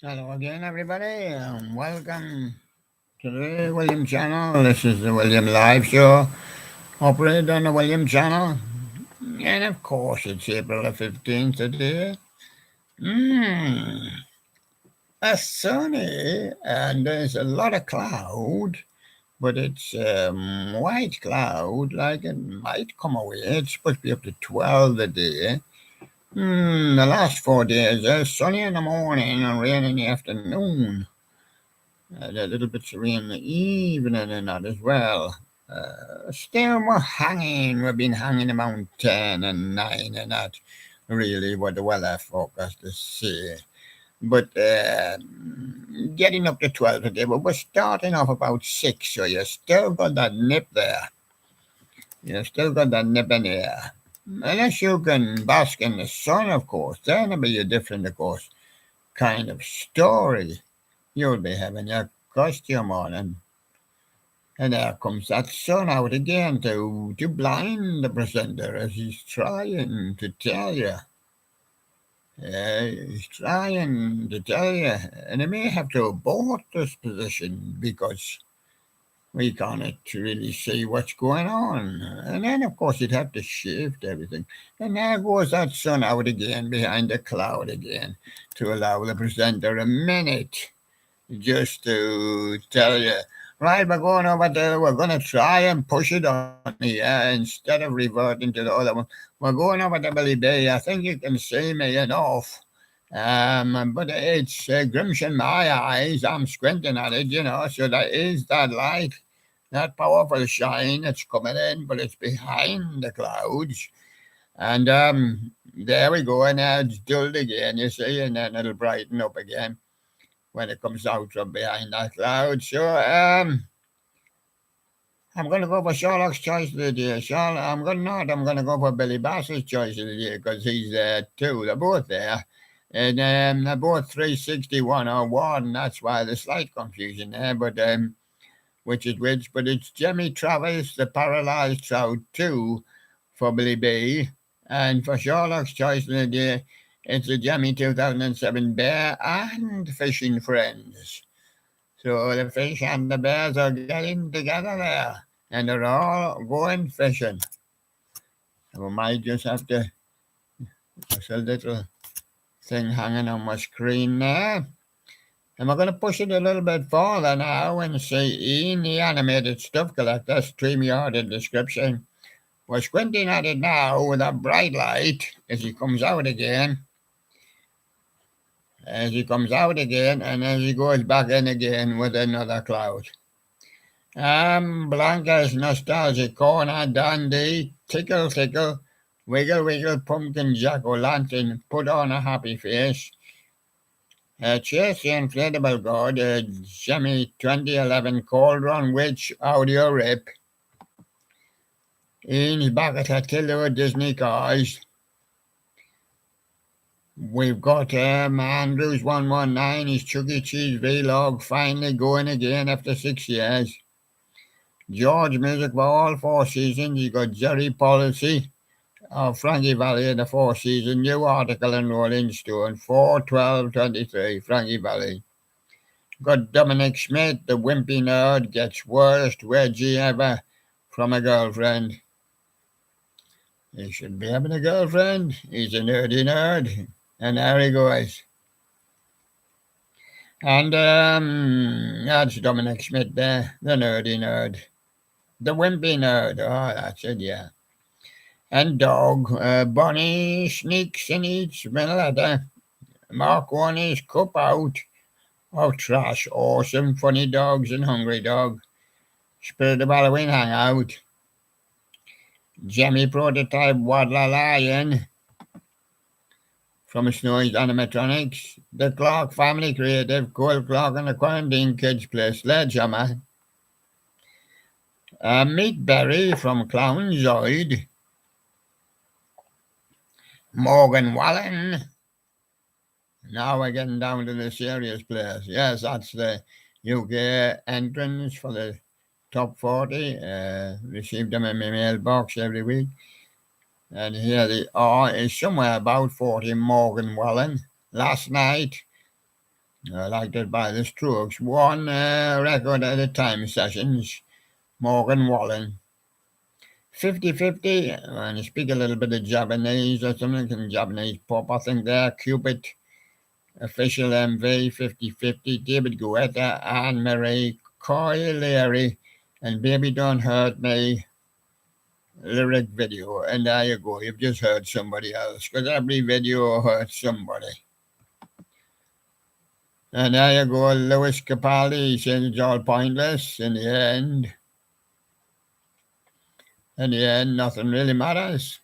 Hello again, everybody. Welcome to the William channel. This is the William Live Show, operated on the William channel. And of course, it's April the 15th today. Mmm, it's sunny, and there's a lot of cloud, but it's white cloud, like it might come away. It's supposed to be up to 12 today. The last 4 days, sunny in the morning and rain in the afternoon. A little bit of rain in the evening and that as well. Still, we're hanging. We've been hanging around 10 and 9 and that. Really, what the weather forecasters say. But getting up to 12 today, but we're starting off about 6, so you still got that nip there. You still got that nip in the air. Unless you can bask in the sun, of course, then it'll be a different, of course, kind of story. You'll be having your costume on, and there comes that sun out again to blind the presenter as he's trying to tell you. He's trying to tell you, and he may have to abort this position because we can't really see what's going on. And then, of course, he'd have to shift everything. And there goes that sun out again behind the cloud again to allow the presenter a minute just to tell you, right, we're going over there, we're going to try and push it on the air instead of reverting to the other one. We're going over to Billy Bay. I think you can see me enough. But it's grimshing my eyes. I'm squinting at it, so there is that light, that powerful shine that's coming in, but it's behind the clouds. And there we go, and now it's dulled again, you see, and then it'll brighten up again when it comes out from behind that cloud. So I'm going to go for Sherlock's choice of the day. I'm going to go for Billy Bass's choice of the day because he's there too. They're both there. And they're both 361 or 1. That's why there's slight confusion there, but which is which. But it's Jimmy Travis, the Paralyzed Trout 2 for Billy B. And for Sherlock's choice of the day, it's the Jimmy 2007 Bear and Fishing Friends. So the fish and the bears are getting together there, and they're all going fishing. We might just have to, there's a little thing hanging on my screen there. And we're going to push it a little bit further now and see in the animated stuff collector, StreamYard in description. We're squinting at it now with a bright light as he comes out again. As he comes out again, and as he goes back in again with another cloud. Blanca's nostalgic corner, dandy, tickle, tickle, wiggle, wiggle, pumpkin jack-o'-lantern, put on a happy face. Chase the Inflatable God, Jimmy 2011 Cauldron Witch audio rip. Ian's back at Attila Disney Cars. We've got Andrews 119, his Chuck E. Cheese vlog finally going again after 6 years. George Music for all 4 seasons. You got Jerry Policy of Frankie Valley in the 4 season. New article in Rolling Stone, 4/12/23, Frankie Valley. Got Dominic Schmidt, the wimpy nerd, gets worst wedgie ever from a girlfriend. He shouldn't be having a girlfriend. He's a nerdy nerd. And there he goes. And that's Dominic Schmidt there, the nerdy nerd. The wimpy nerd. Oh, that's it, yeah. And dog. Bonnie sneaks and eats Meletta. Mark won his cup out of trash. Awesome, funny dogs and hungry dog. Spirit of Halloween hangout. Jemmy prototype Waddler Lion. From Snowy's Animatronics, the Clark Family Creative, Cole Clark and the Quarantine Kids Play Sledgehammer. Meat Berry from Clown Zoid. Morgan Wallen. Now we're getting down to the serious players. Yes, that's the UK entrance for the top 40. Received them in my mailbox every week. And here they are, is somewhere about 40. Morgan Wallen. Last night, elected by the Strokes, one record at a time sessions, Morgan Wallen. 50-50, and speak a little bit of Japanese or something, Japanese pop, I think there, Cupid, Official MV, 50-50, David Guetta, Anne-Marie, Coy Leary, and Baby Don't Hurt Me lyric video. And there you go, you've just heard somebody else, because every video hurts somebody. And there you go, Lewis Capaldi says it's all pointless in the end. In the end, nothing really matters.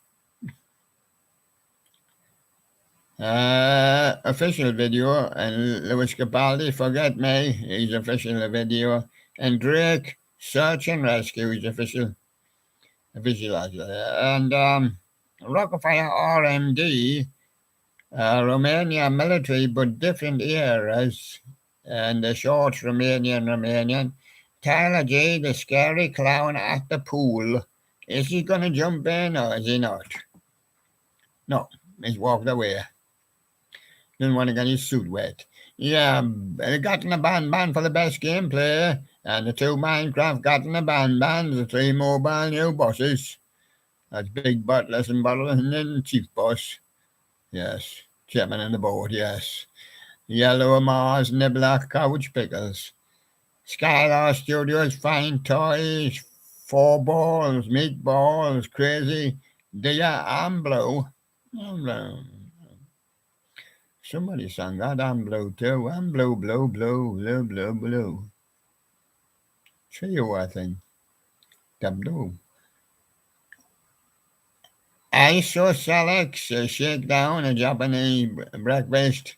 Official video, and Lewis Capaldi, Forget Me, he's official video. And Drake, Search and Rescue, he's official. And Rockefeller RMD, Romania military, but different eras. And the short Romanian. Tyler J, the scary clown at the pool. Is he going to jump in or is he not? No, he's walked away. Didn't want to get his suit wet. Yeah, they got in a band for the best gameplay. And the 2 Minecraft got in a band, the 3 mobile new bosses. That's Big Butler and Butler and then Chief Boss. Yes, Chairman of the board, yes. Yellow Mars and the Black Couch Pickles. Skylar Studios, Fine Toys, 4 Balls, Meatballs, Crazy, Dear I'm Blue. Somebody sang that, I'm blue too. I'm blue, blue, blue, blue, blue, blue. Trio, I think. Tableau. Isosceles, shakedown, a Japanese breakfast.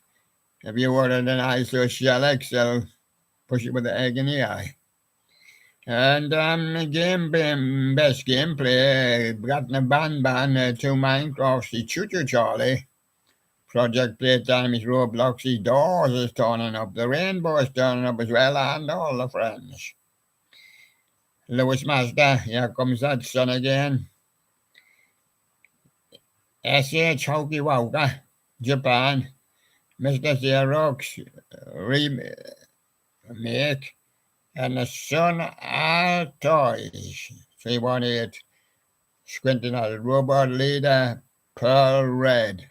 If you ordered an isosceles, they'll push it with the egg in the eye. And best gameplay, got in a band, 2 Minecrafts, the Choo-Choo Charlie. Project Playtime is Roblox, the Doors is turning up, the Rainbow is turning up as well, and all the friends. Lewis Master, here comes that son again. SH Hokiwoka, Japan. Mr. Xerox remake. And the Sun All Toys. 318. Squinting at Robot Leader, Pearl Red.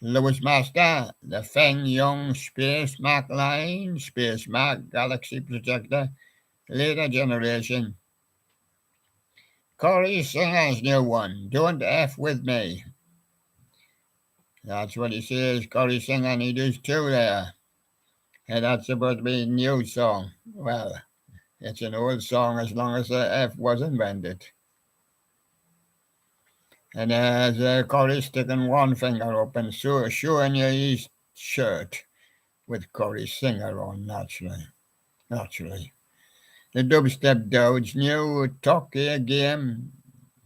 Lewis Master, the Feng Yong Space Mac line, Space Mac Galaxy Projector, later generation. Corey Singer's new one, Don't F With Me. That's what he says, Corey Singer, and he does 2 there. And that's supposed to be a new song. Well, it's an old song as long as the F was invented. And there's Corey sticking one finger up and showing you his shirt with Corey Singer on, naturally. The Dubstep Doge new Tokyo game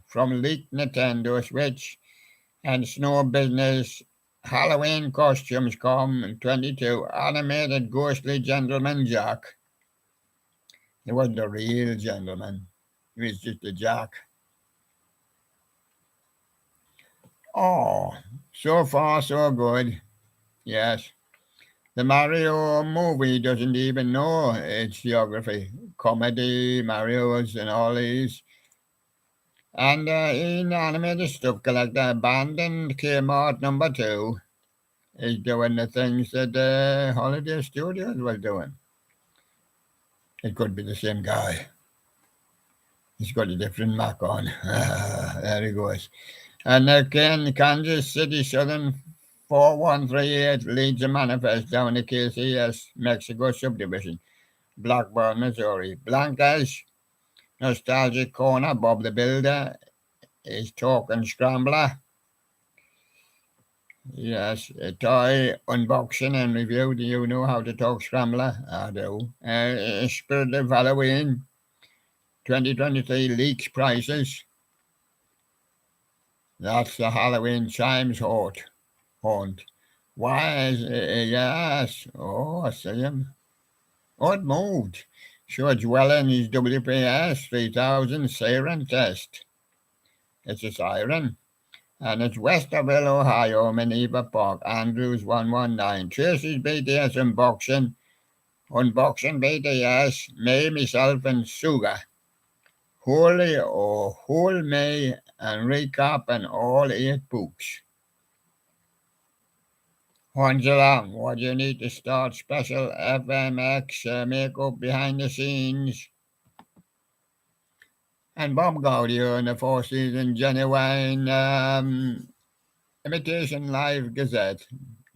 from leaked Nintendo Switch and Snow Business Halloween costumes come in 22 animated ghostly gentleman Jack. He wasn't a real gentleman. He was just a Jack. Oh, so far so good. Yes. The Mario movie doesn't even know its geography. Comedy, Marios, and all these. And in animated stuff collector, Abandoned Kmart number 2 is doing the things that Holiday Studios was doing. It could be the same guy. He's got a different Mac on. There he goes. And again, Kansas City Southern 4138 leads a manifest down the KCS Mexico subdivision. Blackburn, Missouri. Blancas, Nostalgic Corner, Bob the Builder is talking Scrambler. Yes, a toy unboxing and review. Do you know how to talk Scrambler? I do. Spirit of Halloween 2023 leaks prices. That's the Halloween Chimes haunt. Why is it? Yes. Oh, I see him. Oh, it moved. George Wellen is WPS 3000 siren test. It's a siren. And it's Westerville, Ohio, Minerva Park, Andrews 119. Tracy's BTS unboxing BTS, me, myself, and Suga. Whole May and recap and all 8 books. Angela, what do you need to start special FMX makeup behind the scenes? And Bob Gaudio in the 4 season genuine imitation live gazette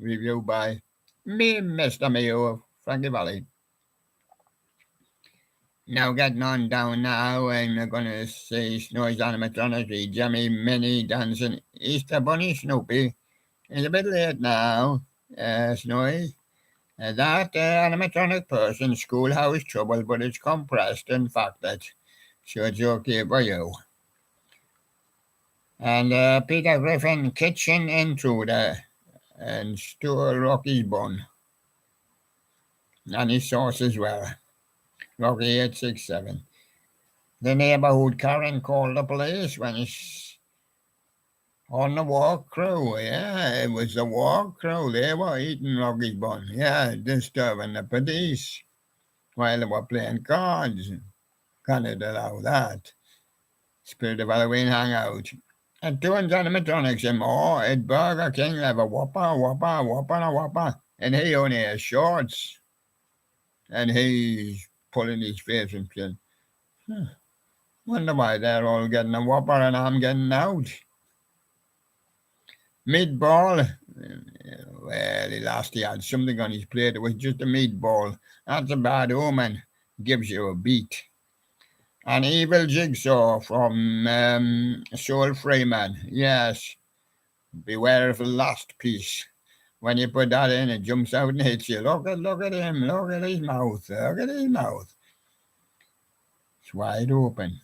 review by me, Mr. Mayo of Frankie Valley. Now getting on down now, and we're going to see Snowy's animatronic, Jimmy, Minnie dancing Easter Bunny Snoopy. It's a bit late now, Snowy. That animatronic person, schoolhouse trouble, but it's compressed and factored, so it's okay for you. And Peter Griffin, kitchen intruder, and Stuart Rocky's bun. And his sauce as well. Rocky 867. The neighborhood Karen called the police when it's on the walk crew. Yeah, it was the walk crew. They were eating Rocky's bun. Yeah, disturbing the police while they were playing cards. Can't allow that. Spirit of Halloween hangout. And doing animatronics and more at Burger King have a whopper. And he only has shorts. And he's pulling his face and saying, wonder why they're all getting a whopper and I'm getting out. Meatball. Well, he had something on his plate. It was just a meatball. That's a bad omen. Gives you a beat. An evil jigsaw from Soul Freeman. Yes. Beware of the last piece. When you put that in, it jumps out and hits you. Look at him. Look at his mouth. Look at his mouth. It's wide open.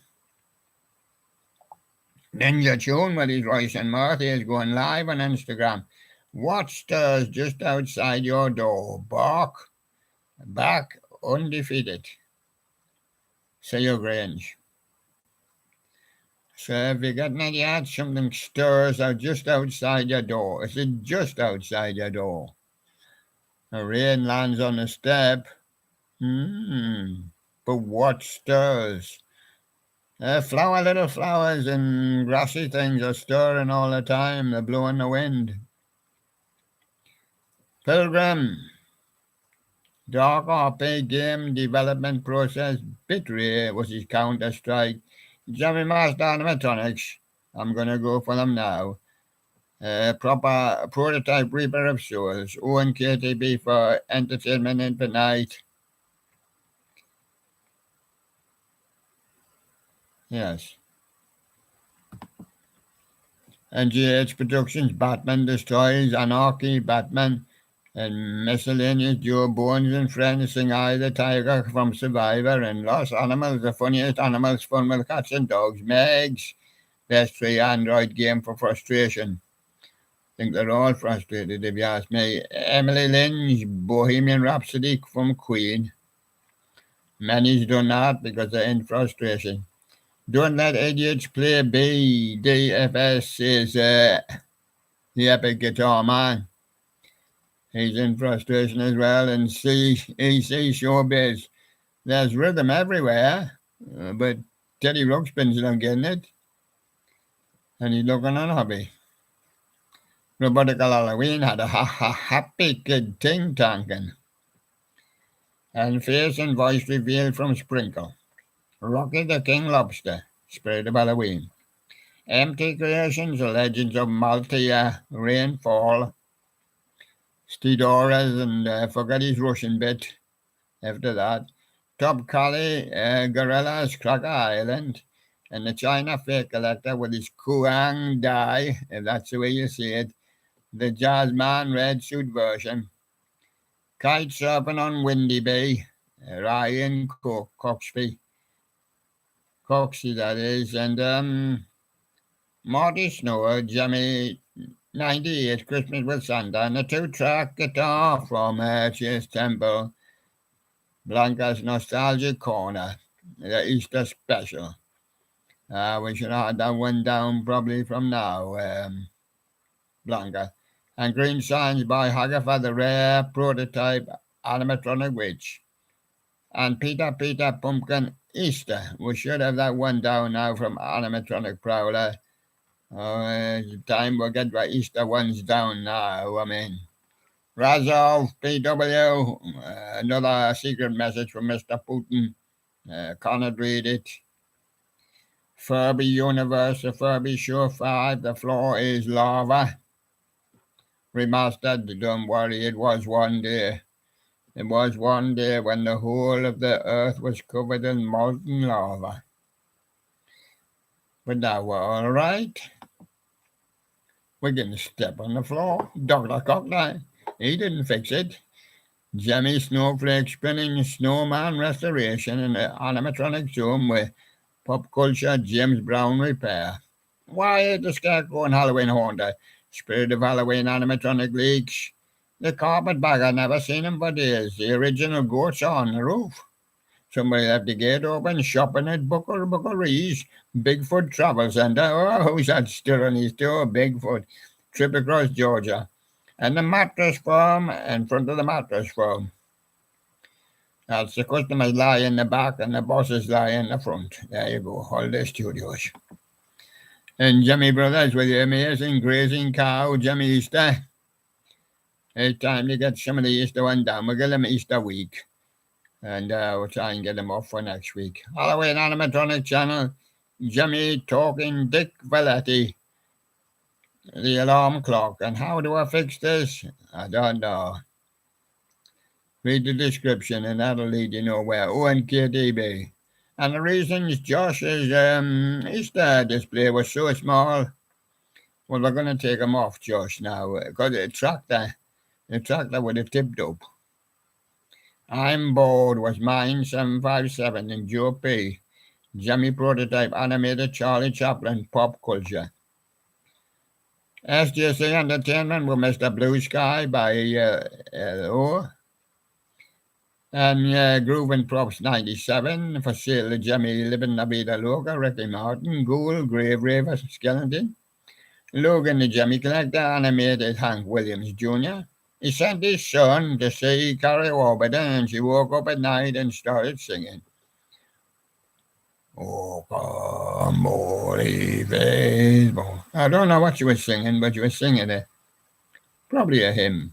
Ninja Tune with his Royce and Murphy is going live on Instagram. What stirs just outside your door? Back undefeated. Say your Grange. So if you're getting any ads, something stirs out just outside your door. Is it just outside your door? The rain lands on the step. But what stirs? Little flowers and grassy things are stirring all the time. They're blowing the wind. Pilgrim. Dark game development process. Bitrate was his Counter-Strike. Jammy Master Animatronics. I'm going to go for them now. Proper prototype Reaper of Souls. ONKTB for Entertainment Infinite. Yes. And GH Productions, Batman Destroys, Anarchy, Batman, and Miscellaneous Joe Bones and Friends sing I the Tiger from Survivor, and Lost Animals, the funniest animals, fun with cats and dogs. Megs, best free Android game for frustration. I think they're all frustrated if you ask me. Emily Lynch, Bohemian Rhapsody from Queen. Many's done that because they're in frustration. Don't let idiots play B. DFS is the epic guitar man. He's in frustration as well. And EC Showbiz. There's rhythm everywhere, but Teddy Ruxpin's not getting it. And he's looking unhappy. Robotical Halloween had a happy kid ting tanking. And face and voice revealed from Sprinkle. Rocky the King Lobster, Spirit of Halloween. Empty Creations, The Legends of Maltia, Rainfall. Steedoras and forget his Russian bit after that. Top Collie, Gorillas, Cracker Island. And the China Fake Collector with his Kuang Dai, if that's the way you see it. The Jazzman Red Suit version. Kite Surfing on Windy Bay, Ryan Coxey that is, and Marty Snower, Jimmy 98, Christmas with Santa, and a 2-track guitar from Chase Temple, Blanca's Nostalgia Corner, the Easter Special. We should have that one down probably from now, Blanca. And Green Signs by Hagafa, the rare prototype animatronic witch. And Peter Pumpkin Easter. We should have that one down now from animatronic Prowler. Time we'll get the Easter ones down now. I mean, Razov, PW, another secret message from Mr. Putin. Cannot read it. Furby Universe, the Furby Show 5, the floor is lava. Remastered, don't worry, it was one day. It was one day when the whole of the earth was covered in molten lava. But now we're all right. We're going to step on the floor. Dr. Cockney, he didn't fix it. Jemmy Snowflake spinning snowman restoration in the animatronic Zoom with pop culture James Brown repair. Why the Scarecrow and Halloween Haunter? Spirit of Halloween animatronic leaks. The carpetbagger never seen him for days. The original goats are on the roof. Somebody left the gate open, shopping at Buckaree's Bigfoot Travel Centre. Oh, who's that still on his door? Bigfoot. Trip across Georgia. And the mattress firm in front of the mattress firm. That's the customers lie in the back and the bosses lie in the front. There you go, Holiday Studios. And Jimmy Brothers with the amazing grazing cow, Jimmy Easter. It's time to get some of the Easter one down. We'll give them Easter week. And we'll try and get them off for next week. Halloween Animatronic Channel, Jimmy Talking Dick Valetti. The alarm clock. And how do I fix this? I don't know. Read the description and that'll lead you nowhere. ONKTB. And the reasons Josh's Easter display was so small, well, we're going to take them off, Josh, now, because the tractor would have tipped up. I'm bored was mine 757 and Joe P. Jimmy Prototype animated Charlie Chaplin pop culture. SJC Entertainment with Mr. Blue Sky by LO. And Groovin' Props 97 for sale to Jimmy Living La Vida Loca, Ricky Martin, Ghoul, Grave Raver, Skeleton. Logan the Jimmy Collector animated Hank Williams Jr. He sent his son to see Carrie Warburton and she woke up at night and started singing. Oh, come holy faithful. I don't know what she was singing, but she was singing it. Probably a hymn.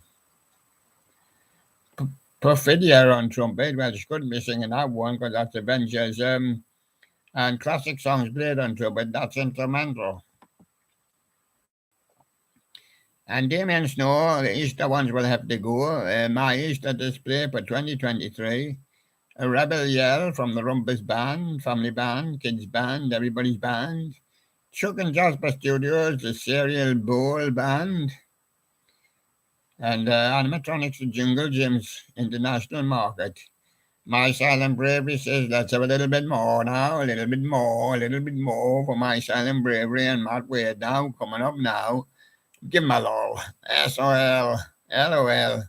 Perfidia on trumpet. Well, she couldn't be singing that one because that's Avengers. And classic songs played on trumpet. That's instrumental. And Damien Snow, the Easter ones will have to go. My Easter display for 2023. A Rebel Yell from the Rumpus Band, Family Band, Kids Band, Everybody's Band. Chuck and Jasper Studios, the Cereal Bowl Band. And Animatronics the Jungle Gyms International Market. My Silent Bravery says let's have a little bit more now, a little bit more for My Silent Bravery and Matt Wade now, coming up now. Give him a lol. SOL, LOL.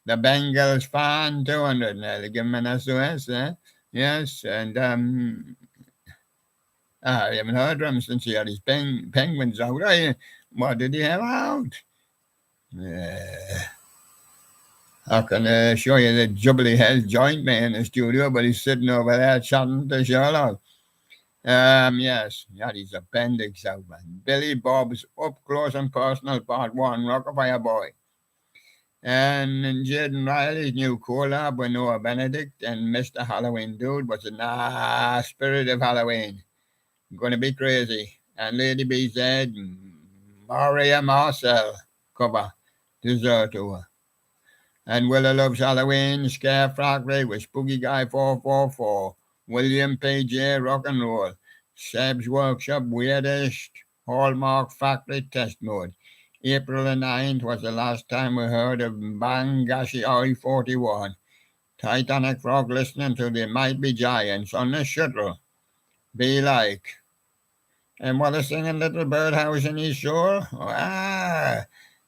The Bengals fan 200. They'll give him an SOS, Yes, and I haven't heard from him since he had his penguins out. What did he have out? I can show you the Jubilee Health joint man in the studio, but he's sitting over there chatting to Sherlock. Yes, that is appendix out, man. Billy Bob's Up Close and Personal Part 1, Rockafire Boy. And Jaden Riley's new collab with Noah Benedict and Mr. Halloween Dude was a Spirit of Halloween. Gonna be crazy. And Lady B said, Maria Marcel cover, Dessert Tour. And Willa Loves Halloween, Scare Factory with Spooky Guy 444. William P.J. Rock and Roll. Seb's Workshop Weirdest. Hallmark Factory Test Mode. April the 9th was the last time we heard of Bangashi I-41. Titanic Frog listening to the Might Be Giants on the shuttle. Be like. And what is singing Little Birdhouse in his shore?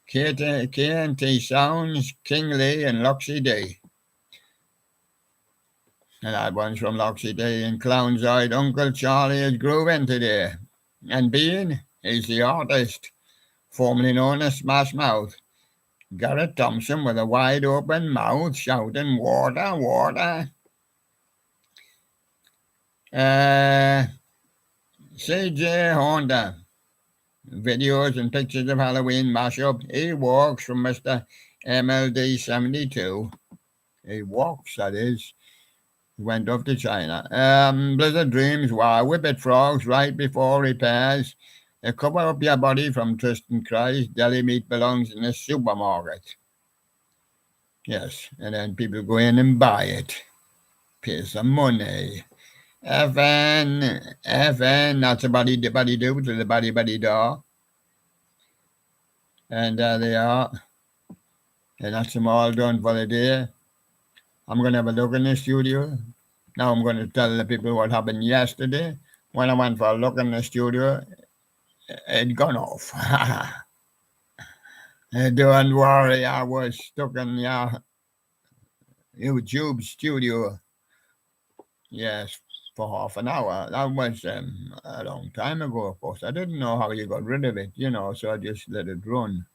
KNT Sounds, King Lee and Loxy D. And that one's from Loxie Day in Clownside. Uncle Charlie is grooving today. And Bean is the artist, formerly known as Smash Mouth. Garrett Thompson with a wide open mouth shouting, water, water. CJ Honda. Videos and pictures of Halloween mashup. He walks from Mr. MLD 72. He walks, that is. He went off to China. Blizzard Dreams. Wow. Whippet Frogs right before repairs. Cover up your body from Tristan Christ. Deli meat belongs in the supermarket. Yes, and then people go in and buy it. Pay some money. FN, that's a buddy do to the buddy da. And there they are. And that's them all done for the day. I'm going to have a look in the studio. Now I'm going to tell the people what happened yesterday. When I went for a look in the studio, it gone off. Don't worry, I was stuck in the YouTube studio. Yes, for half an hour. That was a long time ago, of course. I didn't know how you got rid of it, so I just let it run,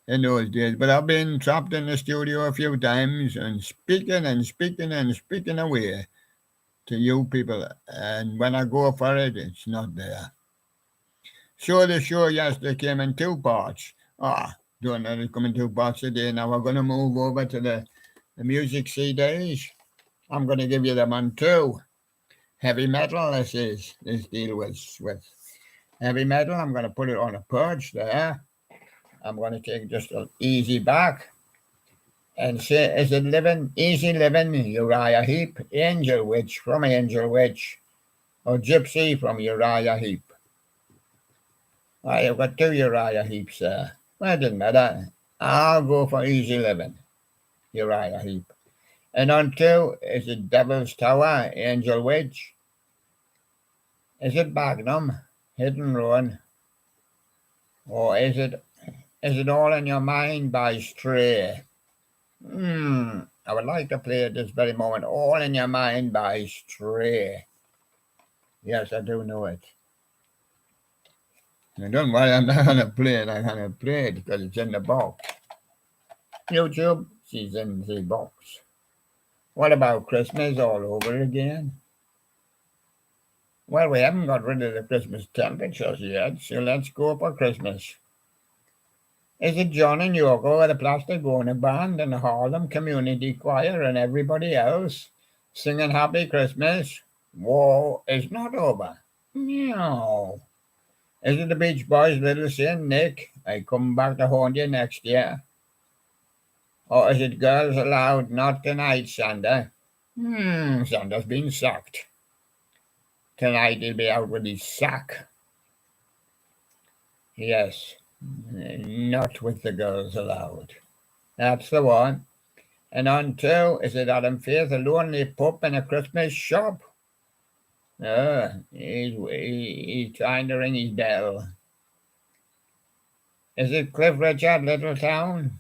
in those days. But I've been trapped in the studio a few times and speaking away to you people. And when I go for it, it's not there. So the show yesterday came in 2 parts. Don't let it come in 2 parts today. Now we're going to move over to the music CDs. I'm going to give you them on 2. Heavy metal, this deal with heavy metal. I'm going to put it on a perch there. I'm going to take just an easy back and say, is it easy living, Uriah Heep, Angel Witch from Angel Witch, or Gypsy from Uriah Heep? I've got 2 Uriah Heeps there. Well, it doesn't matter. I'll go for easy living, Uriah Heep. And on 2, is it Devil's Tower, Angel Witch? Is it Magnum, Hidden Ruin? Or is it All in Your Mind by Stray? I would like to play at this very moment, All in Your Mind by Stray. Yes, I do know it. And don't worry, I'm not going to play it. I'm going to play it because it's in the box. YouTube, she's in the box. What about Christmas all over again? Well, we haven't got rid of the Christmas temperatures yet, so let's go for Christmas. Is it John and Yoko, the Plastic Ono Band, and the Harlem Community Choir, and everybody else singing Happy Christmas? War is not over. Meow. Is it the Beach Boys' Little Sin, Nick? I come back to haunt you next year. Or is it Girls Aloud, Not Tonight, Sander? Sander's been sacked. Tonight he'll be out with his sack. Yes, not with the Girls Aloud. That's the one. And on 2, is it Adam Faith, a lonely pup in a Christmas shop? He's trying to ring his bell. Is it Cliff Richard, Little Town?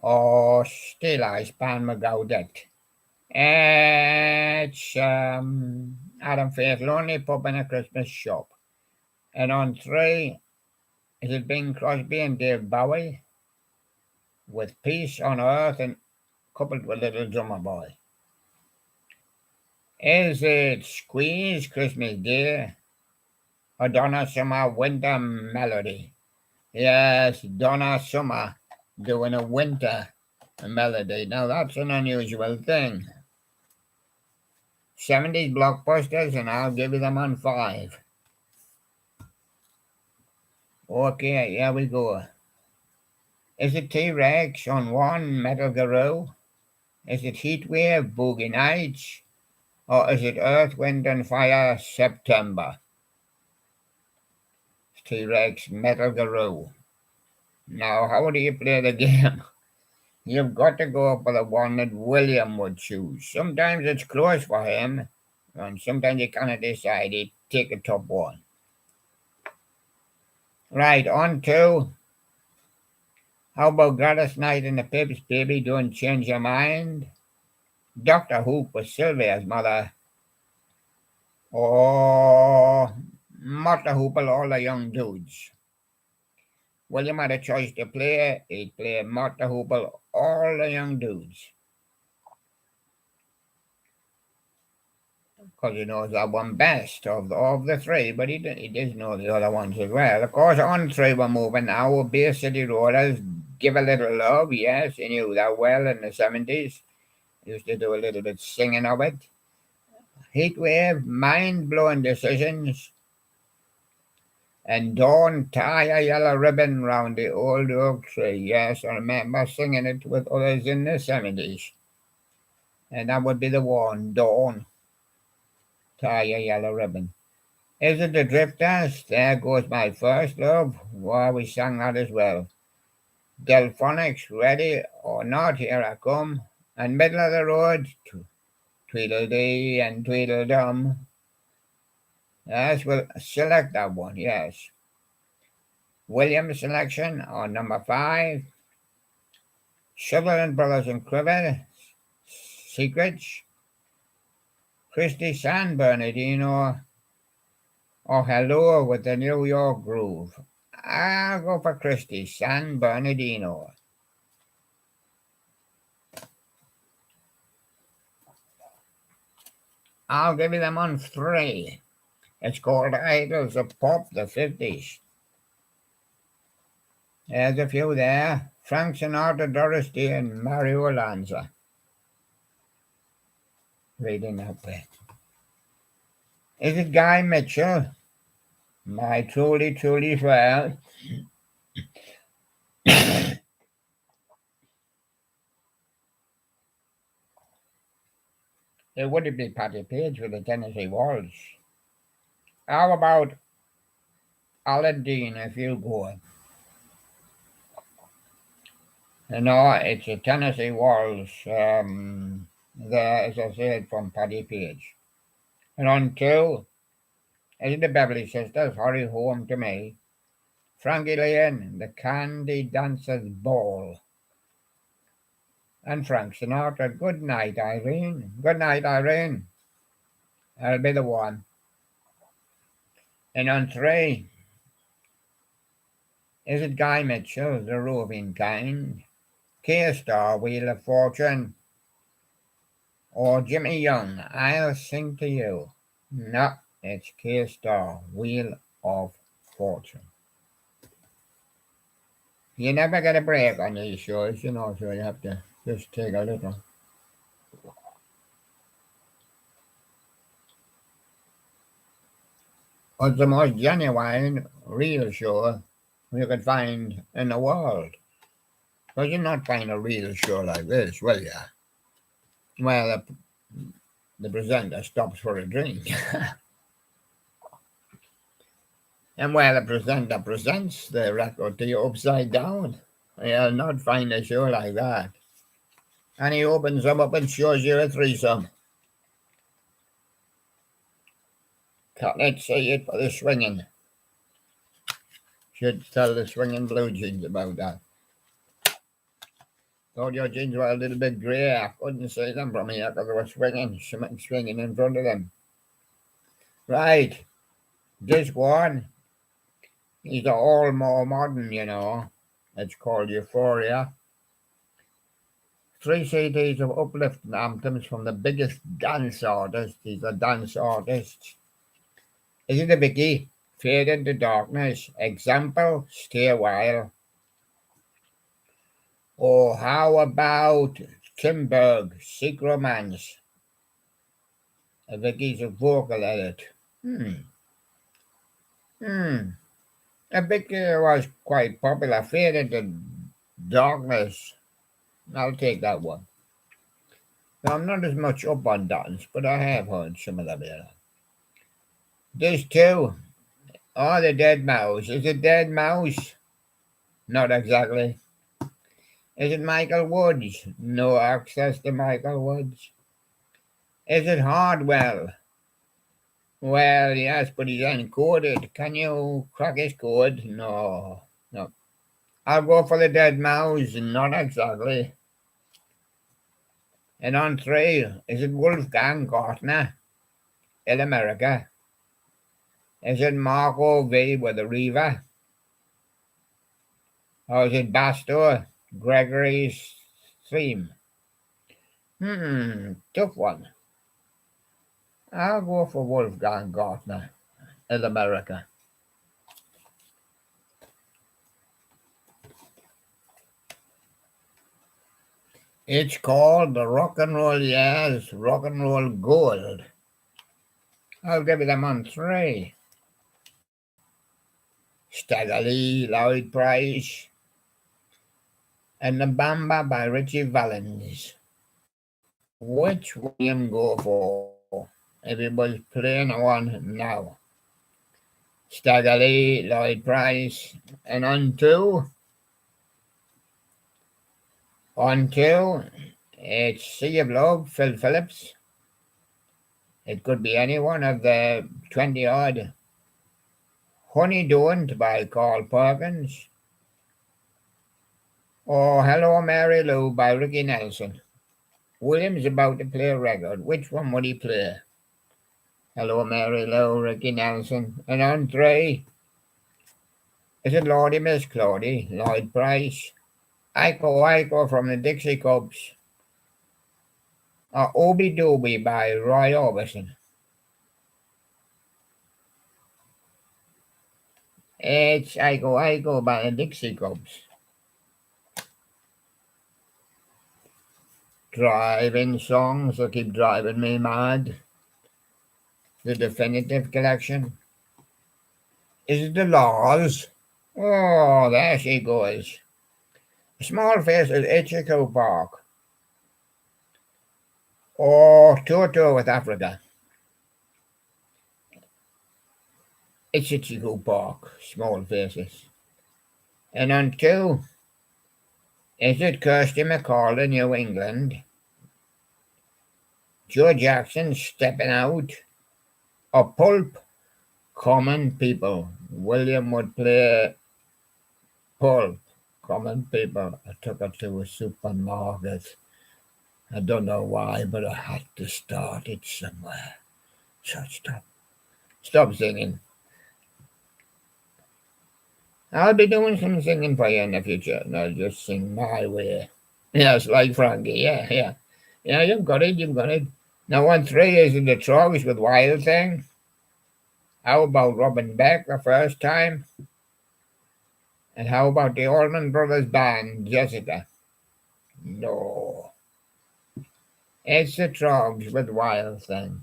Or Still I Span McGaudet? It's Adam Faith, lonely pup in a Christmas shop. And on 3, is it Bing Crosby and Dave Bowie with Peace on Earth and coupled with Little Drummer Boy? Is it Squeeze, Christmas Day, or Donna Summer, Winter Melody? Yes, Donna Summer doing a winter melody. Now that's an unusual thing. 70s blockbusters, and I'll give you them on 5. Okay, here we go. Is it T-Rex on 1, Metal Guru? Is it Heatwave, Boogie Nights? Or is it Earth, Wind and Fire, September? T-Rex, Metal Guru. Now, how do you play the game? You've got to go for the one that William would choose. Sometimes it's close for him, and sometimes you kind of decide to take a top one. Right, on 2. How about Gladys Knight and the Pips, baby, don't change your mind? Dr. Hoop was Sylvia's mother. Or Martha Hoople, all the young dudes. William had a choice to play. He'd play Martha Hoople, all the young dudes. Because he knows that one best of the three, but he does know the other ones as well. Of course, on three were moving now. Bay City Rollers, Give a Little Love, yes, he knew that well in the 70s. Used to do a little bit singing of it. Heatwave, Mind-Blowing Decisions, and Don't Tie a Yellow Ribbon Round the Old Oak Tree. Yes, I remember singing it with others in the 70s. And that would be the one, Don't Tie a Yellow Ribbon. Is it the Drifters? There Goes My First Love. Well, we sang that as well. Delphonics, Ready or Not, Here I Come. And Middle of the Road, Tweedledee and Tweedledum. Yes, we'll select that one, yes. Williams selection on number 5. Sutherland Brothers and Cribbett, Secrets. Christy San Bernardino, or Hello with the New York Groove. I'll go for Christy San Bernardino. I'll give you them on 3. It's called Idols of Pop, the 50s. There's a few there. Frank Sinatra, Doris Day, and Mario Lanza. Reading that way. Is it Guy Mitchell? My truly, truly well. It wouldn't be Patti Page with the Tennessee Waltz. How about Alan Dean, if you go? No, it's a Tennessee Waltz. There, as I said, from Patti Page. And on 2, is the Beverly Sisters, Hurry Home to Me. Frankie Lane, The Candy Dancer's Ball. And Frank Sinatra, Good Night, Irene. Good night, Irene. That'll be the one. And on 3, is it Guy Mitchell, The Roving Kind? K-Star, Wheel of Fortune. Or Jimmy Young, I'll Sing to You. No, it's K-Star, Wheel of Fortune. You never get a break on these shows, you know, so you have to just take a little. It's the most genuine, real show you could find in the world. But you'll not find a real show like this, will you? Well, the presenter stops for a drink. And while the presenter presents the record to you upside down, you'll not find a show like that. And he opens them up and shows you a threesome. Let's see it for the swinging. Should tell the swinging blue jeans about that. Thought your jeans were a little bit grey. I couldn't see them from here because they were swinging in front of them. Right. This one is all more modern, you know. It's called Euphoria. 3 CDs of uplifting anthems from the biggest dance artists. These are dance artists. Is it a biggie? Fade into Darkness. Example, Stay a While. Or how about Tim Berg, Sick Romance? A biggie's a vocal edit. A biggie was quite popular. Fade into Darkness. I'll take that one. Now, I'm not as much up on dance, but I have heard some of them here. This too. Oh, the Dead Mouse. Is it Dead Mouse? Not exactly. Is it Michael Woods? No access to Michael Woods. Is it Hardwell? Well, yes, but he's encoded. Can you crack his code? No. I'll go for the dead mouse, not exactly. And on 3, is it Wolfgang Gartner in America? Is it Marco V with the Reaver? Or is it Bastor Gregory's theme? Tough one. I'll go for Wolfgang Gartner in America. It's called the Rock and Roll Years, Rock and Roll Gold. I'll give it them on 3. Stagger Lee, Lloyd Price, and the Bamba by Richie Valens. Which one go for? Everybody's playing one now. Stagger Lee, Lloyd Price, and on 2, it's Sea of Love, Phil Phillips. It could be any one of the 20-odd. Honey Don't by Carl Perkins. Or Hello Mary Lou by Ricky Nelson. William's about to play a record. Which one would he play? Hello Mary Lou, Ricky Nelson. And on 3, is it Lordy Miss Claudie, Lloyd Price? Iko from the Dixie Cubs. Or Obi Doobie by Roy Orbison. It's Iko by the Dixie Cubs. Driving songs that keep driving me mad. The Definitive Collection. Is it the Laws? Oh, there she goes. Small Faces, Ichiku Park. Or Tour with Africa. It's Ichiku Park, Small Faces. And on 2, is it Kirsty MacColl in New England? Joe Jackson, Stepping Out? Or Pulp, Common People? William would play Pulp, Common People. I took her to a supermarket. I don't know why, but I had to start it somewhere. So stop singing. I'll be doing some singing for you in the future, and I'll just sing my way. Yes, like Frankie, yeah. Yeah, you've got it. Now, on 3, is it the Trogs with Wild Thing? How about Robin Beck the first time? And how about the Allman Brothers Band, Jessica? No. It's the Trogs with Wild Thing.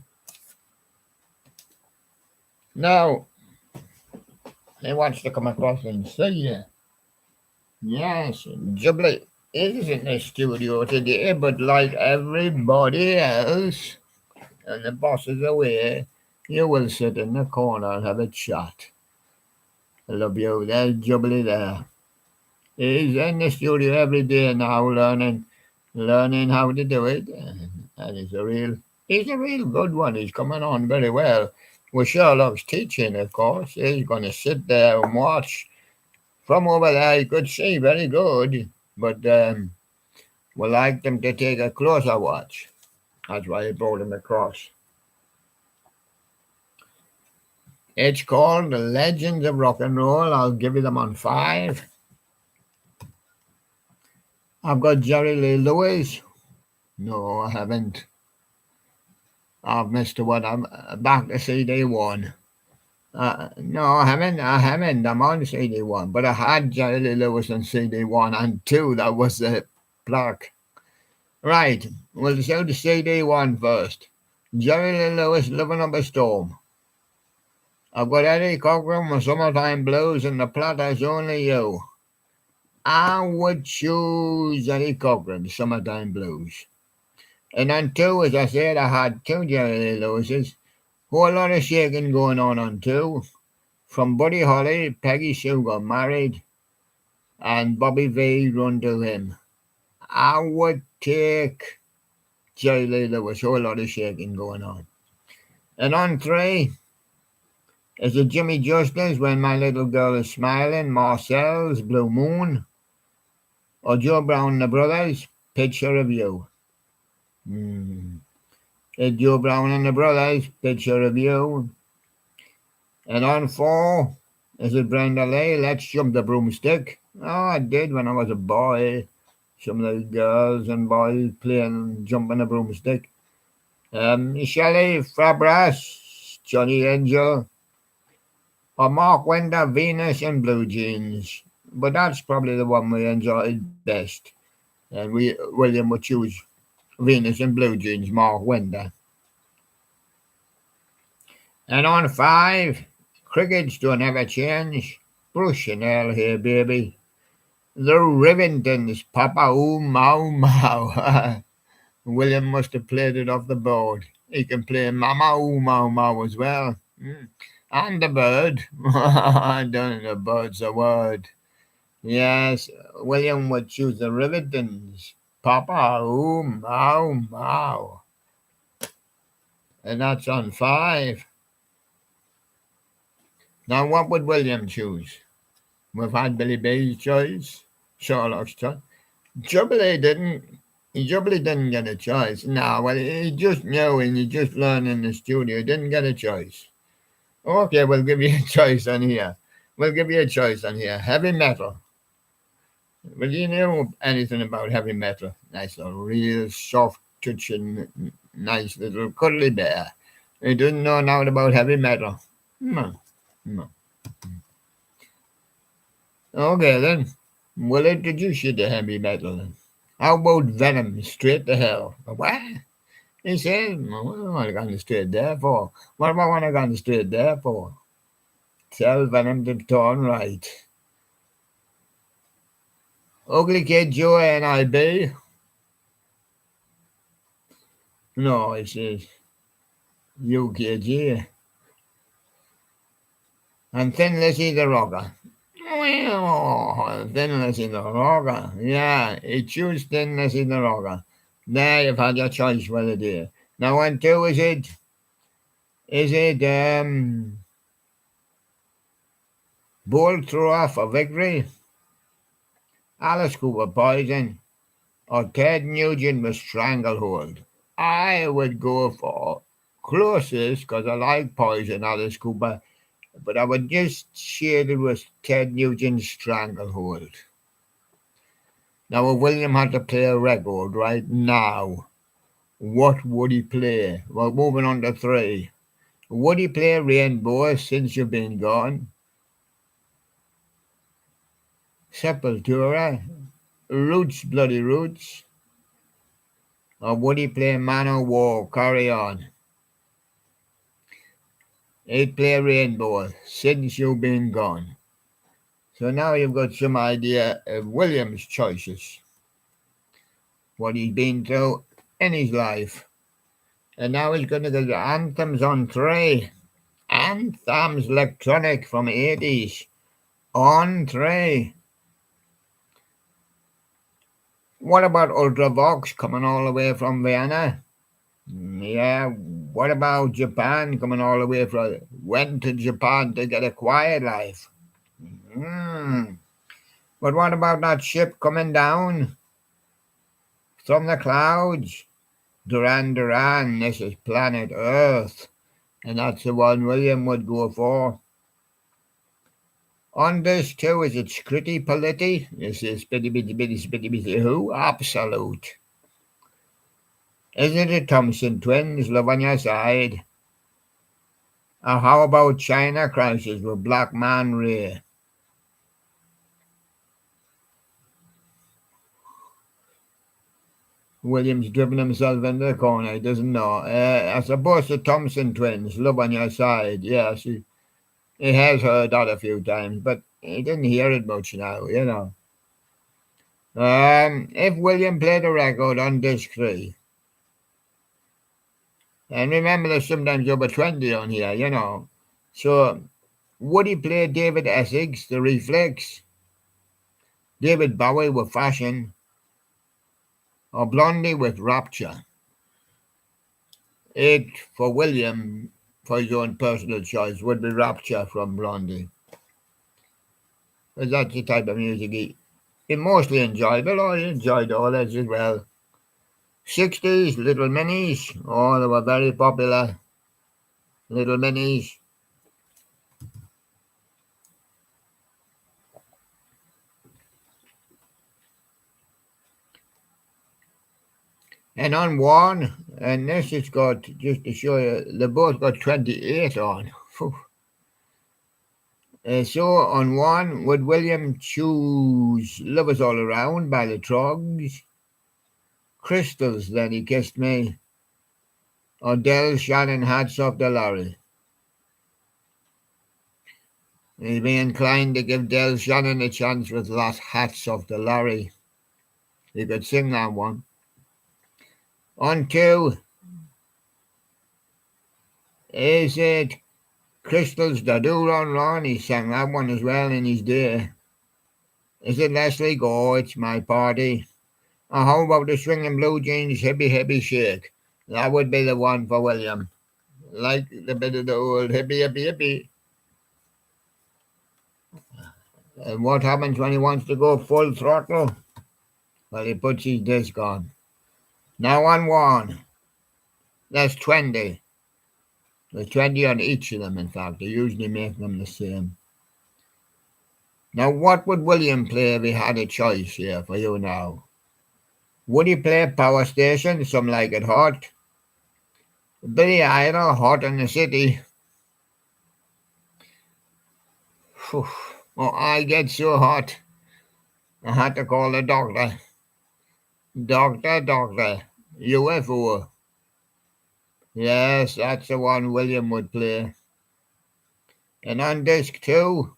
Now, he wants to come across and see you. Yes, Jubilee is in the studio today, but like everybody else, and the boss is away, you will sit in the corner and have a chat. I love you. There's Jubilee there. He's in the studio every day now, learning how to do it, and he's a real good one. He's coming on very well. Well, Sherlock's teaching, of course. He's going to sit there and watch. From over there, you could see very good, but we like them to take a closer watch. That's why I brought him across. It's called The Legends of Rock and Roll. I'll give you them on 5. I've got Jerry Lee Lewis. No, I haven't. I've missed one. I'm back to CD 1. No, I haven't. I'm on CD 1, but I had Jerry Lee Lewis on CD 1 and 2. That was the plaque. Right, we'll show the CD 1 first. Jerry Lee Lewis, Living Up a Storm. I've got Eddie Cochran with Summertime Blues, and the Platter's Only You. I would choose Eddie Cochran, Summertime Blues. And on 2, as I said, I had 2 Jerry Lee Lewises. Whole lot of shaking going on 2. From Buddy Holly, Peggy Sue got married, and Bobby V Run to Him. I would take Jerry Lee Lewis, whole lot of shaking going on. And on 3, is it Jimmy Justice, When My Little Girl Is Smiling, Marcel's Blue Moon. or Joe Brown and the Brothers, Picture of You. Joe Brown and the Brothers, Picture of You. And on 4, is it Brenda Lee, Let's Jump the Broomstick? Oh, I did when I was a boy. Some of the girls and boys playing jumping the broomstick. Shelley Fabras, Johnny Angel, or Mark Wender, Venus in Blue Jeans. But that's probably the one we enjoyed best. And William would choose Venus in Blue Jeans, Mark Wender. And on 5, Crickets Don't Ever Change, Bruce Chanel here, baby. The Rivingtons, Papa Ooh Mau Mau. William must have played it off the board. He can play Mama Ooh Mau Mau as well. And the bird. I don't know, the bird's a word. Yes, William would choose the Rivingtons, Papa Ooh Mau Mau. And that's on 5. Now, what would William choose? We've had Billy B's choice, Sherlock's choice. Jubilee didn't get a choice. No, well, he just knew and he just learned in the studio. He didn't get a choice. Okay, we'll give you a choice on here. Heavy metal. Well, you know anything about heavy metal? Nice little, real soft touching, nice little cuddly bear. He didn't know nothing about heavy metal. No. Okay, then. We'll introduce you to heavy metal then. How about Venom, Straight to Hell? What? He said, what do I want to go straight there for? What do I want to go straight there for? Tell Venom to turn right. Ugly Kid Joe N.I.B. No, it says UKG. And Thin Lizzy the Rocker. Well, Thin Lizzy the Rocker. Yeah, he chose Thin Lizzy the Rocker. There, you've had your choice for the day. Now, on 2, is it Bolt Thrower for Victory, Alice Cooper Poison, or Ted Nugent with Stranglehold? I would go for closest because I like Poison, Alice Cooper, but I would just shade it with Ted Nugent's Stranglehold. Now, if William had to play a record right now, what would he play? Well, moving on to 3. Would he play Rainbow, Since You've Been Gone? Sepultura, Roots, Bloody Roots, or would he play Manowar, Carry On? He'd play Rainbow, Since You've Been Gone. So now you've got some idea of William's choices, what he's been through in his life. And now he's going to get the anthems on 3. Anthems electronic from 80s on 3. What about Ultravox coming all the way from Vienna? Yeah, what about Japan coming all the way from... Went to Japan to get a quiet life. But what about that ship coming down from the clouds? Duran Duran, this is planet Earth. And that's the one William would go for. On this too, is it Scritti Politti? This is Spitty Who? Absolute. Is it the Thompson Twins, Love on Your Side? Or how about China Crisis with Black Man Ray? William's driven himself into the corner, he doesn't know. I suppose the Thompson Twins, Love on Your Side. Yes, he has heard that a few times, but he didn't hear it much now, you know. If William played a record on disc 3, and remember there's sometimes over 20 on here, you know. So, would he play David Essex, The Reflex, David Bowie with Fashion, or Blondie with Rapture? It, for William, for his own personal choice, would be Rapture from Blondie. Because that's the type of music he been mostly enjoyable. I enjoyed all that as well. 60s, Little Minis. Oh, they were very popular. Little Minis. And on one, and this has got, just to show you, they both got 28 on. So on one, would William choose Lovers All Around by the Trogs, Crystals, Then He Kissed Me, or Del Shannon, Hats Off the Lorry? He'd be inclined to give Del Shannon a chance with Last Hats Off the Lorry. He could sing that one. On two, is it Crystals, Da Do Run Run? He sang that one as well in his day. Is it Leslie Go, It's My Party? Or how about the Swinging Blue Jeans, Hippie Hippie Shake? That would be the one for William. Like the bit of the old hippie hippie hippie. And what happens when he wants to go full throttle? Well, he puts his disc on. Now on one. That's 20. There's 20 on each of them, in fact. They usually make them the same. Now, what would William play if he had a choice here for you now? Would he play Power Station, Some Like It Hot? Billy Idol, Hot in the City? Whew. Oh, I get so hot, I had to call the doctor. Doctor, UFO. Yes, that's the one William would play. And on disc 2,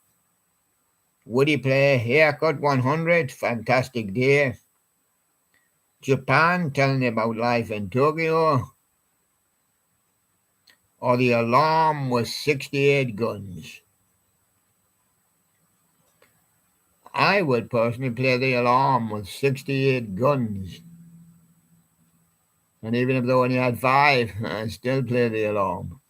would he play Haircut 100, Fantastic Day? Japan, Telling About Life in Tokyo? Or The Alarm with 68 Guns? I would personally play The Alarm with 68 guns. And even if they only had 5, I'd still play The Alarm.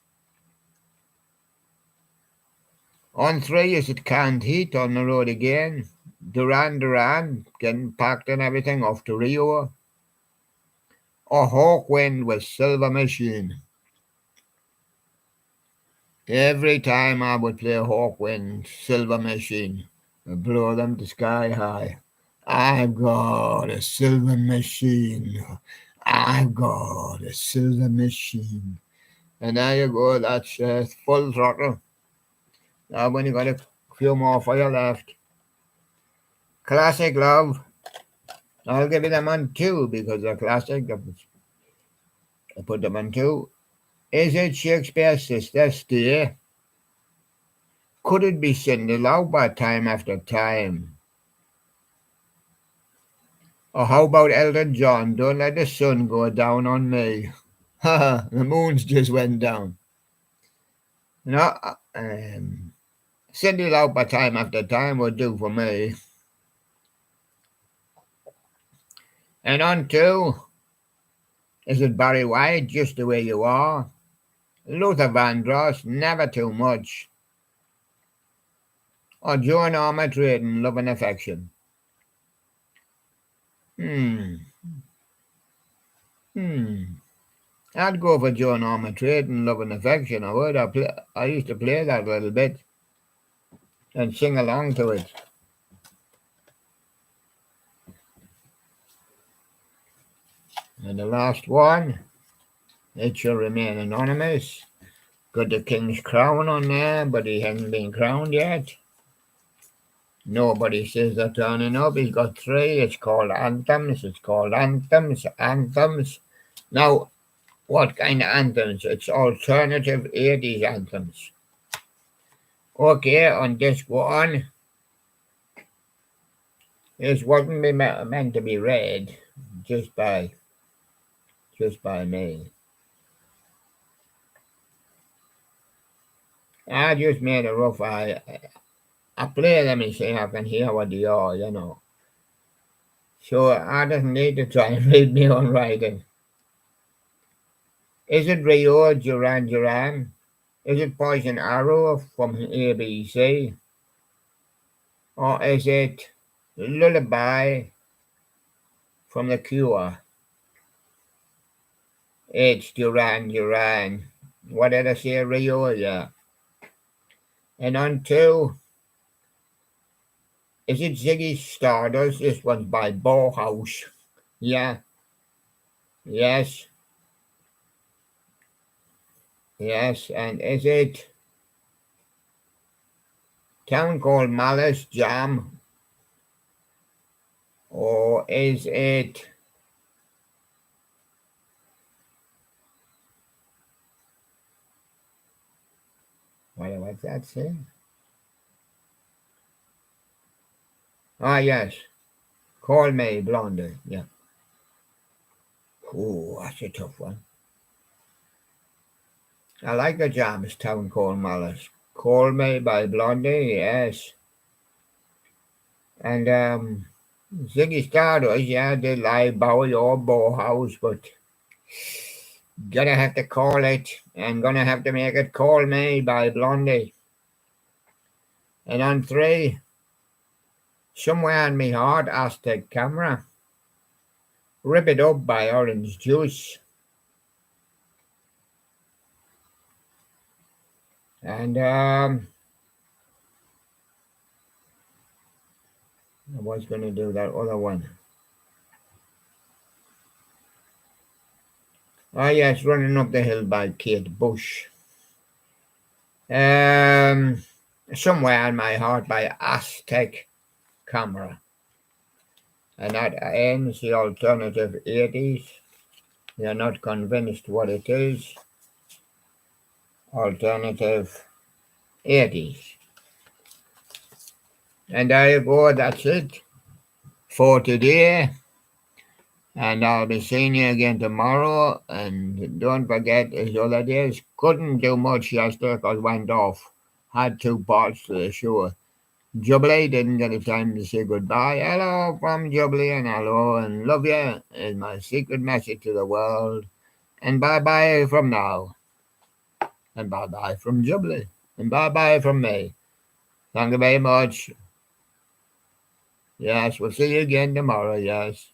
On 3, is it Canned Heat, On the Road Again? Duran, getting packed and everything off to Rio? Or Hawkwind with Silver Machine? Every time I would play Hawkwind, Silver Machine, and blow them to sky high. I've got a silver machine. I've got a silver machine. And there you go, that's full throttle. Now when you got a few more for you left. Classic Love. I'll give you them on 2 because they're classic. I put them on 2. Is it Shakespeare's Sister Stay? Could it be Cyndi Lauper, Time After Time? Or how about Elton John, Don't Let the Sun Go Down on Me? The moon's just went down. No, Cyndi Lauper, Time After Time would do for me. And on 2, is it Barry White, Just the Way You Are? Luther Vandross, Never Too Much? Or Joan Armatrading, Love and Affection? I'd go for Joan Armatrading, Love and Affection. I would. I used to play that a little bit and sing along to it. And the last one, It Shall Remain Anonymous. Got the King's Crown on there, but he hasn't been crowned yet. Nobody says they're turning up. He's got 3. It's called Anthems. Anthems. Now, what kind of anthems? It's alternative 80s anthems. Okay, on disc 1, this wasn't meant to be read just by me. I just made a rough eye. I play them and see I can hear what they are, you know. So I don't need to try and read my own writing. Is it Rio, Duran? Is it Poison Arrow from ABC? Or is it Lullaby from The Cure. It's Duran Duran. What did I say, Rio? Yeah. And on two, is it Ziggy Stardust? This one's by Bauhaus. Yeah. Yes. Yes. And is it Town Called Malice Jam? Or is it what's that say? Ah, yes. Call Me Blondie. Yeah. Oh, that's a tough one. I like the Jams, Town Called Malice. Call Me by Blondie, yes. And Ziggy Stardust, yeah, they like Bowie or Bauhaus, but gonna have to call it. I'm gonna have to make it Call Me by Blondie. And on three, Somewhere in Me Heart, Aztec Camera. Rip It Up by Orange Juice. And I was going to do that other one. Oh, yes, Running Up the Hill by Kate Bush. Somewhere in My Heart by Aztec Camera. And that ends the alternative 80s. You're not convinced what it is. Alternative 80s. And there you go, that's it for today. And I'll be seeing you again tomorrow. And don't forget, as other days, couldn't do much yesterday because went off. Had 2 parts to the show. Jubilee didn't get a time to say goodbye. Hello from Jubilee and hello and love you is my secret message to the world. And bye-bye from now. And bye-bye from Jubilee. And bye-bye from me. Thank you very much. Yes, we'll see you again tomorrow, yes.